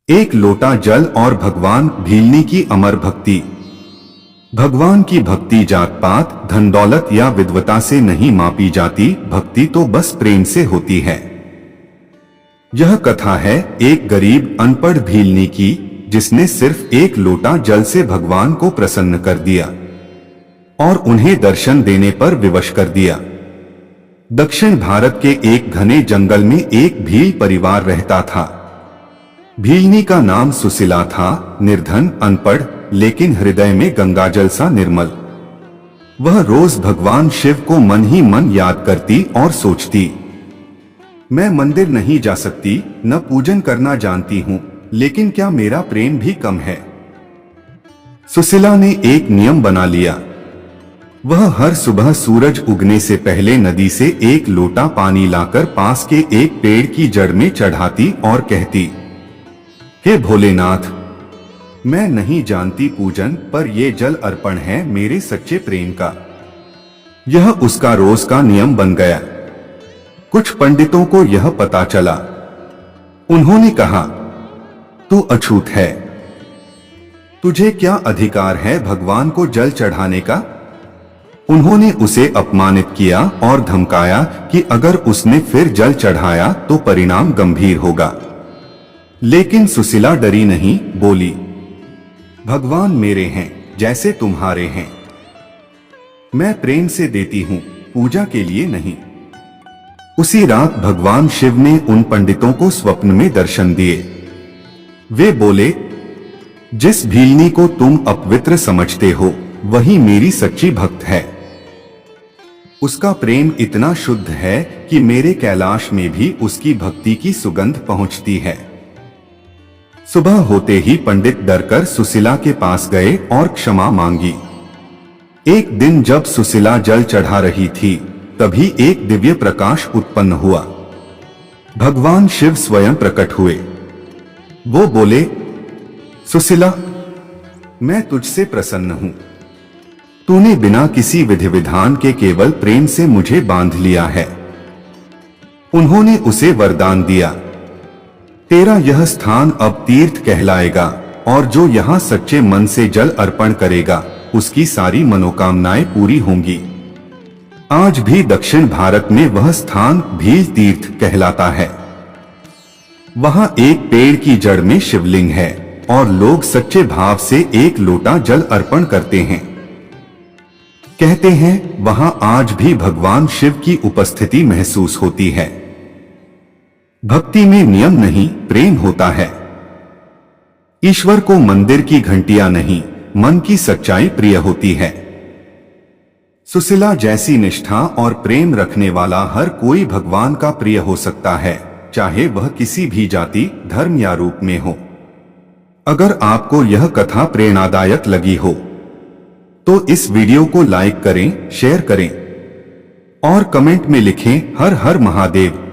एक लोटा जल और भगवान भीलनी की अमर भक्ति। भगवान की भक्ति जात पात, धन दौलत या विद्वता से नहीं मापी जाती, भक्ति तो बस प्रेम से होती है। यह कथा है एक गरीब अनपढ़ भीलनी की, जिसने सिर्फ एक लोटा जल से भगवान को प्रसन्न कर दिया और उन्हें दर्शन देने पर विवश कर दिया। दक्षिण भारत के एक घने जंगल में एक भील परिवार रहता था। भीलनी का नाम सुशीला था, निर्धन, अनपढ़, लेकिन हृदय में गंगाजल सा निर्मल। वह रोज भगवान शिव को मन ही मन याद करती और सोचती, मैं मंदिर नहीं जा सकती, न पूजन करना जानती हूँ, लेकिन क्या मेरा प्रेम भी कम है? सुशीला ने एक नियम बना लिया। वह हर सुबह सूरज उगने से पहले नदी से एक लोटा पानी लाकर पास के एक पेड़ की जड़ में चढ़ाती और कहती, हे भोलेनाथ, मैं नहीं जानती पूजन, पर यह जल अर्पण है मेरे सच्चे प्रेम का। यह उसका रोज का नियम बन गया। कुछ पंडितों को यह पता चला। उन्होंने कहा, तू अछूत है, तुझे क्या अधिकार है भगवान को जल चढ़ाने का? उन्होंने उसे अपमानित किया और धमकाया कि अगर उसने फिर जल चढ़ाया तो परिणाम गंभीर होगा। लेकिन सुशीला डरी नहीं, बोली, भगवान मेरे हैं जैसे तुम्हारे हैं। मैं प्रेम से देती हूं, पूजा के लिए नहीं। उसी रात भगवान शिव ने उन पंडितों को स्वप्न में दर्शन दिए। वे बोले, जिस भीलनी को तुम अपवित्र समझते हो, वही मेरी सच्ची भक्त है। उसका प्रेम इतना शुद्ध है कि मेरे कैलाश में भी उसकी भक्ति की सुगंध पहुंचती है। सुबह होते ही पंडित डरकर सुशीला के पास गए और क्षमा मांगी। एक दिन जब सुशीला जल चढ़ा रही थी, तभी एक दिव्य प्रकाश उत्पन्न हुआ। भगवान शिव स्वयं प्रकट हुए। वो बोले, सुशीला, मैं तुझसे प्रसन्न हूं। तूने बिना किसी विधि विधान के केवल प्रेम से मुझे बांध लिया है। उन्होंने उसे वरदान दिया, तेरा यह स्थान अब तीर्थ कहलाएगा और जो यहाँ सच्चे मन से जल अर्पण करेगा, उसकी सारी मनोकामनाएं पूरी होंगी। आज भी दक्षिण भारत में वह स्थान भील तीर्थ कहलाता है। वहां एक पेड़ की जड़ में शिवलिंग है और लोग सच्चे भाव से एक लोटा जल अर्पण करते हैं। कहते हैं वहां आज भी भगवान शिव की उपस्थिति महसूस होती है। भक्ति में नियम नहीं, प्रेम होता है। ईश्वर को मंदिर की घंटियां नहीं, मन की सच्चाई प्रिय होती है। सुशीला जैसी निष्ठा और प्रेम रखने वाला हर कोई भगवान का प्रिय हो सकता है, चाहे वह किसी भी जाति, धर्म या रूप में हो। अगर आपको यह कथा प्रेरणादायक लगी हो तो इस वीडियो को लाइक करें, शेयर करें और कमेंट में लिखें, हर हर महादेव।